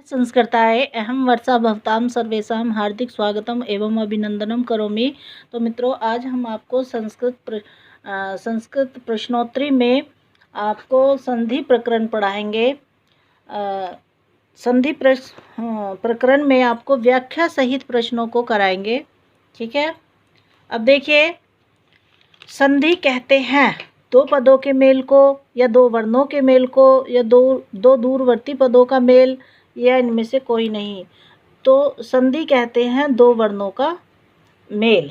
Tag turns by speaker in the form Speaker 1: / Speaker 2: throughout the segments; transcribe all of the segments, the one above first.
Speaker 1: संस्कृताय अहम वर्षा भवतां सर्वेषां हार्दिक स्वागतम एवं अभिनंदनम करोमि। तो मित्रों, आज हम आपको संस्कृत प्रश्नोत्तरी में आपको संधि प्रकरण पढ़ाएंगे। संधि प्रकरण में आपको व्याख्या सहित प्रश्नों को कराएंगे। ठीक है। अब देखिए, संधि कहते हैं दो पदों के मेल को या दो वर्णों के मेल को या दो दूरवर्ती पदों का मेल या इनमें से कोई नहीं। तो संधि कहते हैं दो वर्णों का मेल।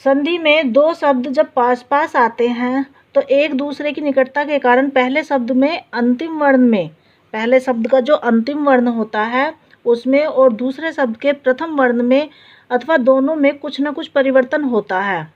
Speaker 1: संधि में दो शब्द जब पास पास आते हैं तो एक दूसरे की निकटता के कारण पहले शब्द का जो अंतिम वर्ण होता है उसमें और दूसरे शब्द के प्रथम वर्ण में अथवा दोनों में कुछ न कुछ परिवर्तन होता है,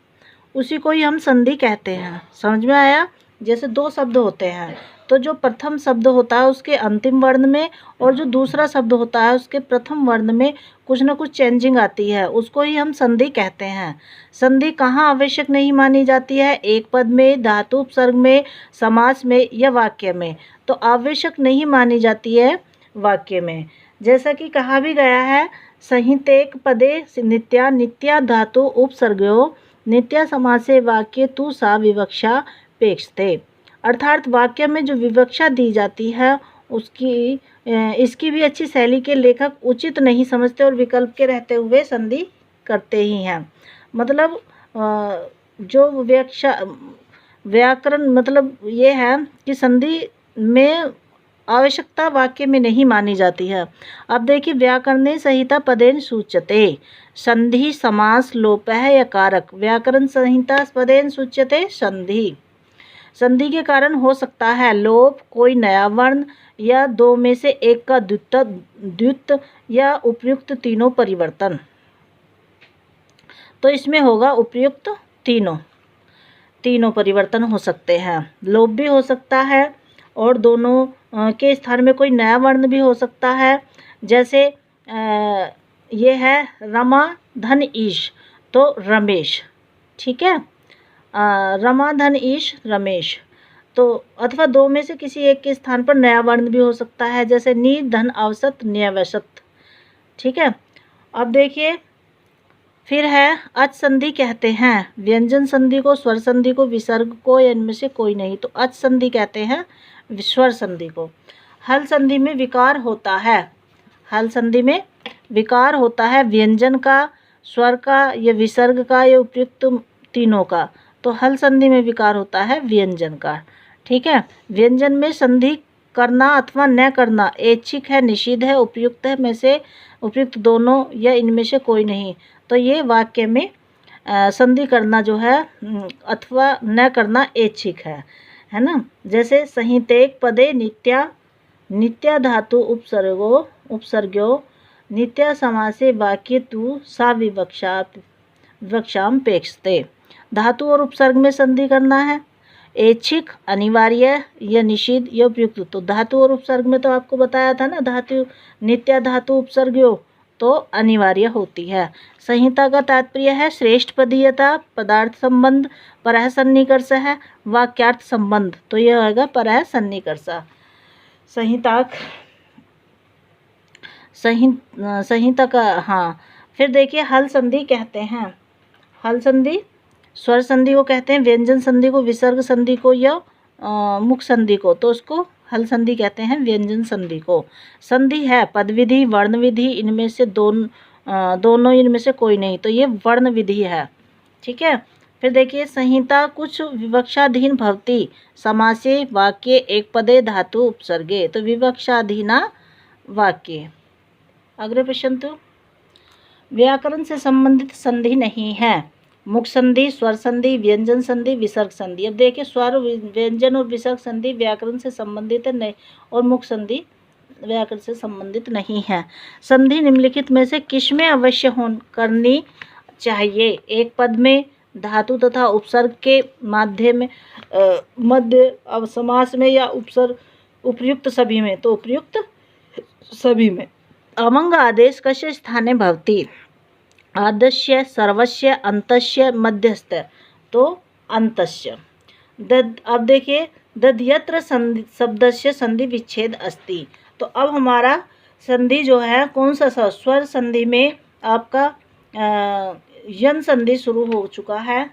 Speaker 1: उसी को ही हम संधि कहते हैं। समझ में आया? जैसे दो शब्द होते हैं तो जो प्रथम शब्द होता है उसके अंतिम वर्ण में और जो दूसरा शब्द होता है उसके प्रथम वर्ण में कुछ न कुछ चेंजिंग आती है, उसको ही हम संधि कहते हैं। संधि कहाँ आवश्यक नहीं मानी जाती है? एक पद में, धातु उपसर्ग में, समास में या वाक्य में। तो आवश्यक नहीं मानी जाती है वाक्य में। जैसा कि कहा भी गया है, संहितेक पदे नित्या धातु उपसर्गयो नित्या समासे वाक्य तू सा विवक्षा पेक्षते। अर्थात वाक्य में जो विवक्षा दी जाती है इसकी भी अच्छी शैली के लेखक उचित नहीं समझते और विकल्प के रहते हुए संधि करते ही हैं। मतलब जो व्याकरण मतलब ये है कि संधि में आवश्यकता वाक्य में नहीं मानी जाती है। अब देखिए, व्याकरणे संहिता पदेन सूच्यते संधि समास लोपः या कारक। व्याकरण संहिता पदेन सूच्यते संधि। संधि के कारण हो सकता है लोप, कोई नया वर्ण या दो में से एक का द्वित्व या उपयुक्त तीनों परिवर्तन। तो इसमें होगा उपयुक्त तीनों परिवर्तन हो सकते हैं। लोप भी हो सकता है और दोनों के स्थान में कोई नया वर्ण भी हो सकता है। जैसे ये है रमा धन ईश, तो रमेश। ठीक है, रमा धन ईश रमेश। तो अथवा दो में से किसी एक के स्थान पर नया वर्ण भी हो सकता है, जैसे नी धन अवसत न्यवसत। ठीक है। अब देखिए, फिर है अच संधि कहते हैं व्यंजन संधि को, स्वर संधि को, विसर्ग को या इनमें से कोई नहीं। तो अच संधि कहते हैं स्वर संधि को। हल संधि में विकार होता है। हल संधि में विकार होता है व्यंजन का, स्वर का या विसर्ग का या उपयुक्त तीनों का। तो हल संधि में विकार होता है व्यंजन का। ठीक है। व्यंजन में संधि करना अथवा न करना ऐच्छिक है, निषिद्ध है, उपयुक्त है में से उपयुक्त दोनों या इनमें से कोई नहीं। तो ये वाक्य में संधि करना जो है अथवा न करना ऐच्छिक है ना। जैसे संहितेक पदे नित्या धातु उपसर्गो नित्या समासे वाक्य तू सा विवक्षाम पेक्षते। धातु और उपसर्ग में संधि करना है, ऐच्छिक, अनिवार्य या निषिद्ध या उपयुक्त। तो धातु और उपसर्ग में तो आपको बताया था ना, नित्या धातु उपसर्गो तो अनिवार्य होती है। संहिता का तात्पर्य है श्रेष्ठ पदीयता, पदार्थ संबंध, परः सन्निकर्ष है, वाक्यार्थ संबंध। तो यह होगा परः सन्निकर्ष। संहिता का हाँ। फिर देखिए, हल संधि कहते हैं, हल संधि स्वर संधि को कहते हैं, व्यंजन संधि को, विसर्ग संधि को या मुख संधि को, तो उसको हल संधि कहते हैं, व्यंजन संधि को। संधि है पद विधि, वर्ण विधि, इनमें से दोनों इनमें से कोई नहीं। तो ये वर्ण विधि है। ठीक है। फिर देखिए, संहिता कुछ विवक्षाधीन भवति समासे वाक्य एक पदे धातु उपसर्गे। तो विवक्षाधीना वाक्य। अग्रे पश्यन्तु। व्याकरण से संबंधित संधि नहीं है। मुख संधि, स्वर संधि, व्यंजन संधि, विसर्ग संधि। अब देखिए, स्वर, व्यंजन और विसर्ग संधि व्याकरण से संबंधित है नहीं और मुख संधि व्याकरण से संबंधित नहीं है। संधि निम्नलिखित में से किसमें अवश्य करनी चाहिए? एक पद में, धातु तथा उपसर्ग के मध्य समास में या उपयुक्त सभी में। तो उपयुक्त सभी में। अमंग आदेश कस्य स्थाने भवति? आदस्य, सर्वस्य, अंतस्य, मध्यस्थ। तो अंतस्य। अब देखिए, दध्यत्र शब्दस्य संधि विच्छेद अस्ति। तो अब हमारा संधि जो है कौन सा स्वर संधि में आपका यन संधि शुरू हो चुका है,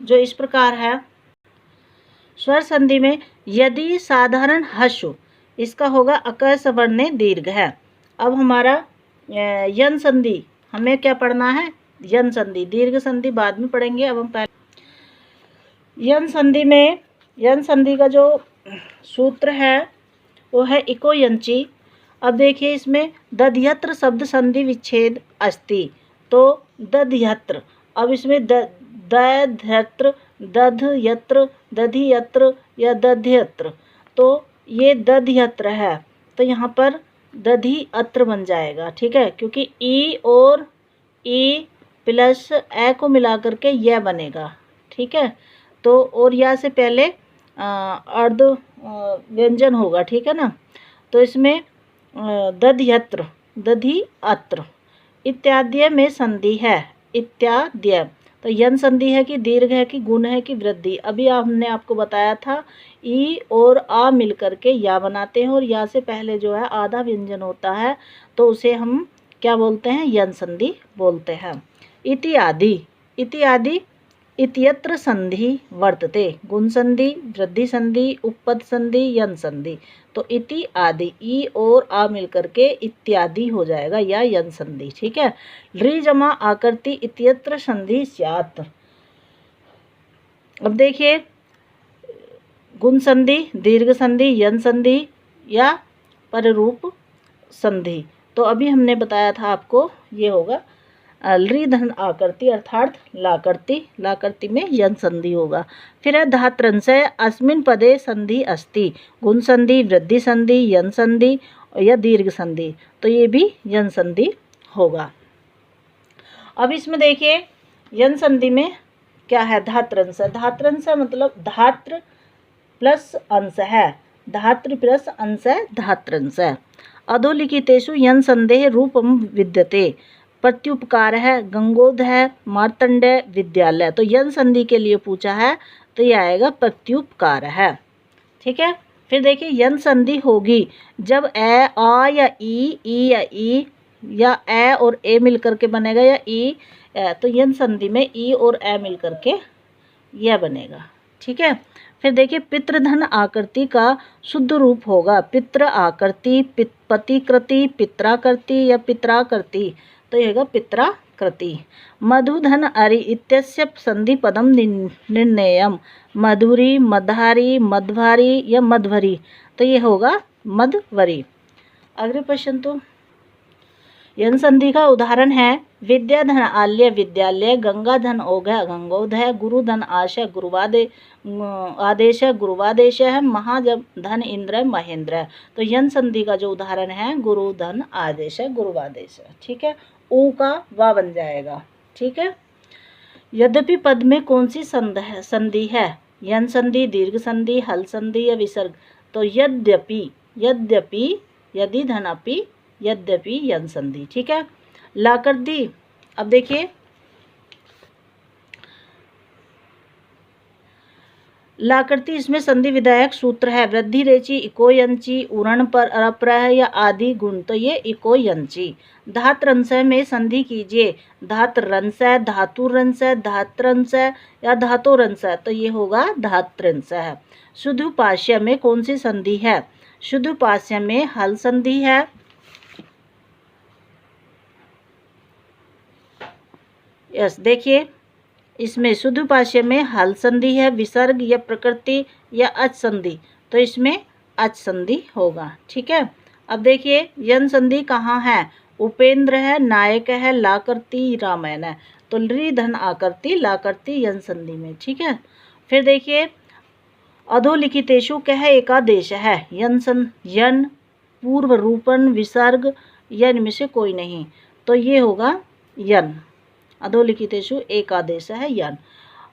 Speaker 1: जो इस प्रकार है। स्वर संधि में यदि साधारण हश्व, इसका होगा अक सवर्णे दीर्घ है। अब हमारा यन संधि हमें क्या पढ़ना है, यन संधि। दीर्घ संधि बाद में पढ़ेंगे, अब हम पहले यन संधि में, यन संधि का जो सूत्र है वो है इको यंची। अब देखिए इसमें दध्यत्र शब्द संधि विच्छेद अस्ति, तो दध्यत्र, अब इसमें दध्यत्र, दधयत्र, दधियत्र या दध्यत्र, तो ये दध्यत्र है, तो यहाँ पर दधि अत्र बन जाएगा, ठीक है, क्योंकि ई और ई प्लस ए को मिला करके यह बनेगा, ठीक है। तो और या से पहले अर्ध व्यंजन होगा, ठीक है ना। तो इसमें दध्यत्र, दधि अत्र इत्यादि में संधि है, इत्यादि। तो यन संधि है कि दीर्घ है कि गुण है कि वृद्धि। अभी हमने आपको बताया था ई और आ मिल करके या बनाते हैं, और या से पहले जो है आधा व्यंजन होता है, तो उसे हम क्या बोलते हैं, यन संधि बोलते हैं। इत्यादि, इत्यादि इत्यत्र संधि वर्तते, गुण संधि, वृद्धि संधि, उपपद संधि, यन संधि। तो इति आदि, ई और आ मिलकर के इत्यादि हो जाएगा या यन संधि, ठीक है। ऋ जमा आकृति इत्यत्र संधि स्यात्। अब देखिए गुण संधि, दीर्घ संधि, यन संधि या पररूप संधि। तो अभी हमने बताया था आपको, ये होगा ऋ धन आकृति अर्थात लाकृति, लाकृति में यन संधि होगा। फिर है धात्रंशय अस्मिन् पदे संधि अस्ति, गुण संधि, वृद्धि संधि, यन संधि या दीर्घ संधि, तो ये भी यन संधि होगा। अब इसमें देखिए यन संधि में क्या है, धात्रंशय। धात्रंशय मतलब धात्र प्लस अंश है, धात्र प्लस अंश है धात्रंशय। अधोलिखितेषु यन संधेः रूपम विद्यते, प्रत्युपकार है, गंगोध है, मार्तंडेय, विद्यालय। तो यन संधि के लिए पूछा है, तो ये आएगा प्रत्युपकार है, ठीक है। फिर देखिए यन संधि होगी जब ए आ या ई या ई या ए और ए मिल करके बनेगा, या ई, तो यन संधि में ई और ए मिल करके यह बनेगा, ठीक है। फिर देखिए पितृधन आकृति का शुद्ध रूप होगा पितृ आकृति, पतिकृति, पित्राकृति या पित्राकृति, तो यह होगा पित्राकृति। मधुधन अरि इत्यस्य संधि पदम निर्णयम, मधुरी, मधारी, मध्वारी या मध्वरी, तो ये होगा मध्वरी। अगले प्रश्न, तो यन संधि का उदाहरण है विद्याधन आल्य विद्यालय, गंगाधन ओघ गंगोदय, गुरुधन आशय गुरुवादे आदेश है गुरुवादेश है, महाधन इंद्र महेंद्र। तो यन संधि का जो उदाहरण है गुरुधन आदेश है गुरुवादेश है, ठीक है। ऊ का वा बन जाएगा, ठीक है। यद्यपि पद में कौन सी संधि है, यन संधि, दीर्घ संधि, हल संधि या विसर्ग। तो यद्यपि, यद्यपि, यदि धनापि, यद्यपि यन संधि, ठीक है। लाकृति, अब देखिए लाकृति, इसमें संधि विधायक सूत्र है वृद्धि रेचि, इको यंची, उरण पर अप्रह या आदि गुण, तो ये इको यंची। धात्रंशय में संधि कीजिए, धात्रंशय, धातुरंशय, धात्रंशय या धातोरंशय, तो ये होगा धात्रंशय। शुद्धोपास्य में कौन सी संधि है, शुद्धोपास्य में हल संधि है, यस। देखिए इसमें शुद्धोपास्य में हल संधि है, विसर्ग या प्रकृति या अच संधि, तो इसमें अच संधि होगा, ठीक है। अब देखिए यन संधि कहाँ है, उपेंद्र है, नायक है, लाकृति रामायण है, तो ऋ धन आकृति लाकृति यन संधि में, ठीक है। फिर देखिए अधोलिखितेषु कह एकादेश है, यन पूर्व रूपण विसर्ग या इनमें से कोई नहीं, तो ये होगा यन। अधोलिखितेषु एकादेश है यन।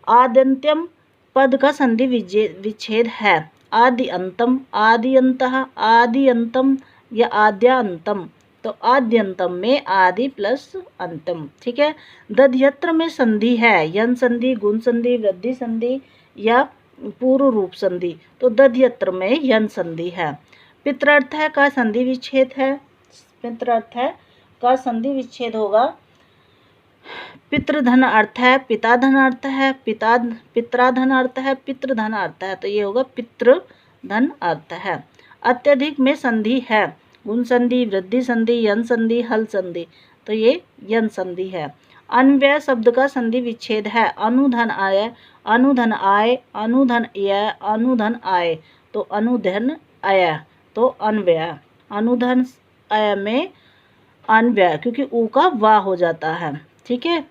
Speaker 1: आद्यंत्यम पद का संधि विच्छेद है, आदि अंतम, आदि अंतः, आदि अंतम या आद्यांतम, तो आद्यंतम में आदि प्लस अंतम, ठीक है। दध्यत्र में संधि है, यन संधि, गुण संधि, वृद्धि संधि या पूर्व रूप संधि, तो दध्यत्र में यन संधि है। पितृर्थ है का संधि विच्छेद है, पितृर्थ है का संधि विच्छेद होगा। पितृधन अर्थ है, पिताधन अर्थ है, पित्राधन अर्थ है, पितृधन अर्थ है, तो ये होगा पितृधन अर्थ है। अत्यधिक में संधि है, गुण संधि, वृद्धि संधि, यन संधि, हल संधि, तो ये यन संधि है। अन्व्यय शब्द का संधि विच्छेद है, अनुधन आय, अनुधन आय, अनुधन य, अनुधन आय, तो अनुधन आय, तो अन्व्यय। अनुधन आय में अन्व्यय, क्योंकि ऊ का वा हो जाता है, ठीक है,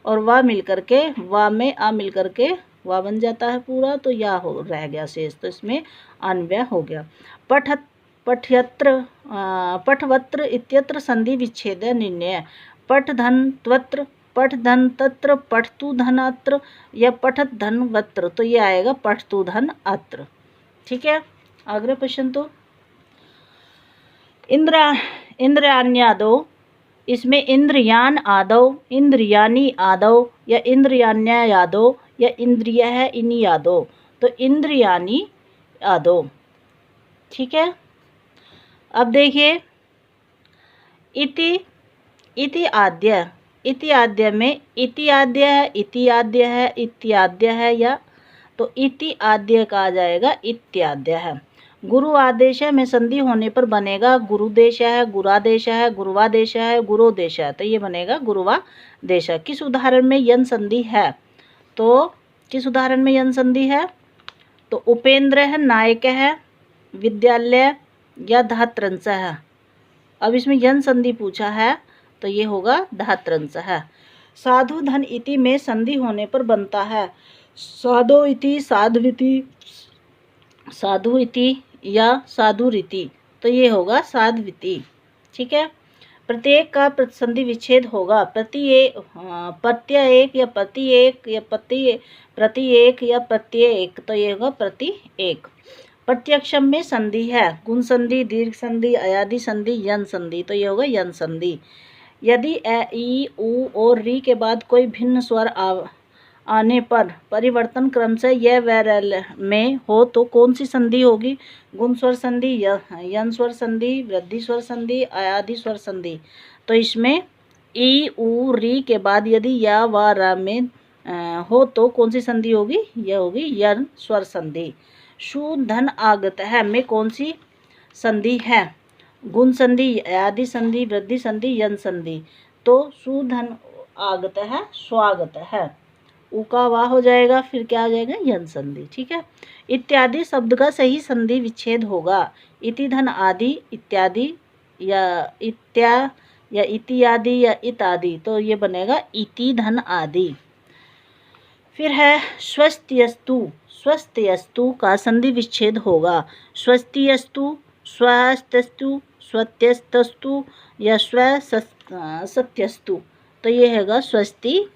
Speaker 1: और वा मिलकर के वा में आ मिलकर के वा बन जाता है पूरा, तो या हो रह गया शेष, तो इसमें अन्व्यय हो गया। पठवत्र इत्यत्र संधि विच्छेद निर्णय। पठधन त्वत्र, पठधन तत्र, पठतु धन अत्र या पठत धन वत्र, तो ये आएगा पठतु धन अत्र, ठीक है। अगला प्रश्न, तो इंद्रियाण्यादो, इसमें इंद्रियान आदो, इंद्रियानी आदो या इंद्रियान्या यादो या इंद्रिय है इन्हीं यादो, तो इंद्रियानी आदो, ठीक है। अब देखिए इति आद्य, इति आद्य में इति आद्य है, इति आद्य है, इत्याद्य है, या तो इति आद्य का आ जाएगा इत्याद्य है। गुरु आदेश में संधि होने पर बनेगा गुरुदेश है, गुरादेश है, गुरुवादेश है, गुरोदेश है, तो ये बनेगा गुरुवादेश। किस उदाहरण में यन संधि है, तो किस उदाहरण में यन संधि है, तो उपेंद्र है, नायक है, विद्यालय या धात्रंश है। अब इसमें यन संधि पूछा है, तो ये होगा धात्रंश है। साधु धन इति में संधि होने पर बनता है साधो इति, साध्विति, साधु इति या साधुरीति, तो ये होगा साध्विति, ठीक है। प्रत्येक का संधि विच्छेद होगा प्रत्यय एक या प्रति एक या प्रति एक या प्रत्येक, तो ये होगा प्रति एक। प्रत्यक्षम में संधि है, गुण संधि, दीर्घ संधि, अयादि संधि, यन संधि, तो ये होगा यन संधि। यदि ए, ई, उ और री के बाद कोई भिन्न स्वर आने पर परिवर्तन क्रम से य व र में हो तो कौन सी संधि होगी, गुण स्वर संधि, यन स्वर संधि, वृद्धि स्वर संधि, अयादि स्वर संधि, तो इसमें ई, उ, री के बाद यदि या व र में हो तो कौन सी संधि होगी, यह होगी यन स्वर संधि। शु धन आगत है में कौन सी संधि है, गुण संधि, अयादि संधि, वृद्धि संधि, यन संधि, तो शु धन आगत है स्वागत है, उ का वाह हो जाएगा, फिर क्या आ जाएगा यन संधि, ठीक है। इत्यादि शब्द का सही संधि विच्छेद होगा इति धन आदि, इत्यादि या इत्यादि या इत्यादि, तो ये बनेगा इति धन आदि। फिर है स्वस्तियस्तु, स्वस्तियस्तु का संधि विच्छेद होगा स्वस्तियस्तु, स्वस्त्यस्तु, स्वत्यस्तस्तु या स्वसत्यस्तु, तो ये हैगा स्वस्ति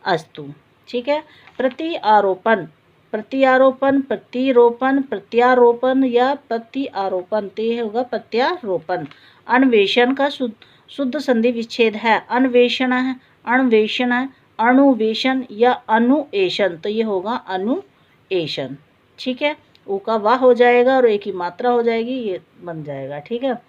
Speaker 1: अस्तु, ठीक है। प्रत्यारोपण, प्रत्यारोपण, प्रतिरोपण, प्रत्यारोपण या प्रत्यारोपण, तो ये होगा प्रत्यारोपण। अन्वेषण का शुद्ध संधि विच्छेद है, अन्वेषण है, अन्वेषण है, अणुवेशन या अनुएशन, तो ये होगा अनुएशन, ठीक है। ऊ का वाह हो जाएगा और एक ही मात्रा हो जाएगी, ये बन जाएगा, ठीक है।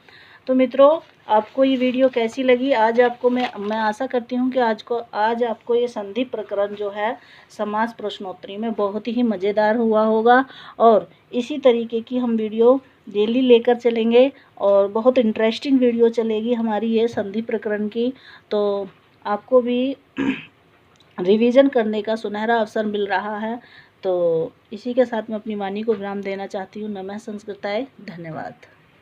Speaker 1: तो मित्रों, आपको ये वीडियो कैसी लगी, आज आपको मैं आशा करती हूँ कि आज आपको ये संधि प्रकरण जो है समास प्रश्नोत्तरी में बहुत ही मज़ेदार हुआ होगा, और इसी तरीके की हम वीडियो डेली लेकर चलेंगे और बहुत इंटरेस्टिंग वीडियो चलेगी हमारी ये संधि प्रकरण की, तो आपको भी रिवीजन करने का सुनहरा अवसर मिल रहा है। तो इसी के साथ मैं अपनी वाणी को विराम देना चाहती हूँ। नमः संस्कृताय, धन्यवाद।